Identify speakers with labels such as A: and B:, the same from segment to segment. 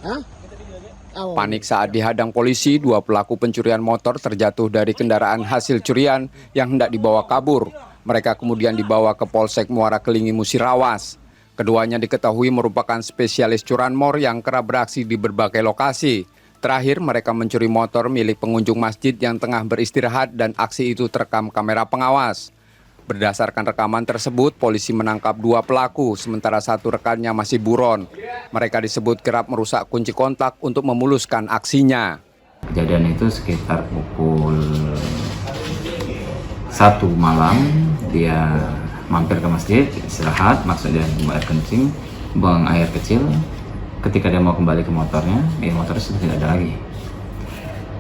A: Hah? Oh.
B: Panik saat dihadang polisi, dua pelaku pencurian motor terjatuh dari kendaraan hasil curian yang hendak dibawa kabur. Mereka kemudian dibawa ke Polsek Muara Kelingi Musirawas. Keduanya diketahui merupakan spesialis curanmor yang kerap beraksi di berbagai lokasi. Terakhir, mereka mencuri motor milik pengunjung masjid yang tengah beristirahat dan aksi itu terekam kamera pengawas. Berdasarkan rekaman tersebut, polisi menangkap dua pelaku, sementara satu rekannya masih buron. Mereka disebut kerap merusak kunci kontak untuk memuluskan aksinya.
C: Kejadian itu sekitar pukul 1 malam, dia mampir ke masjid, istirahat, maksudnya buang air kencing, buang air kecil. Ketika dia mau kembali ke motornya, motornya sudah tidak ada lagi.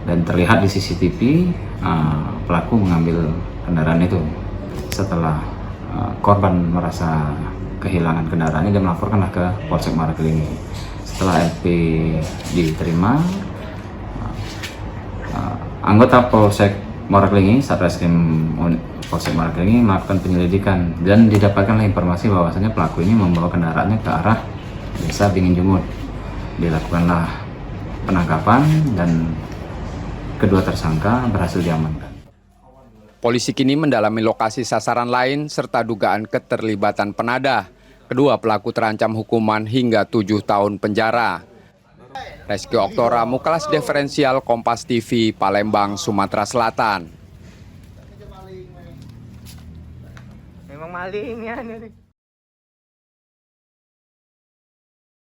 C: Dan terlihat di CCTV, pelaku mengambil kendaraan itu. Setelah korban merasa kehilangan kendaraannya, dia melaporkanlah ke Polsek Muara Kelingi. Setelah LP diterima, anggota Polsek Muara Kelingi, Satreskrim Polsek Muara Kelingi melakukan penyelidikan dan didapatkanlah informasi bahwasanya pelaku ini membawa kendaraannya ke arah Desa Bingin Jumut. Dilakukanlah penangkapan dan kedua tersangka berhasil diamankan.
B: Polisi kini mendalami lokasi sasaran lain serta dugaan keterlibatan penadah. Kedua pelaku terancam hukuman hingga 7 tahun penjara. Reski Oktora, Mukelas Diferensial, Kompas TV, Palembang, Sumatera Selatan.
D: Memang maling ya.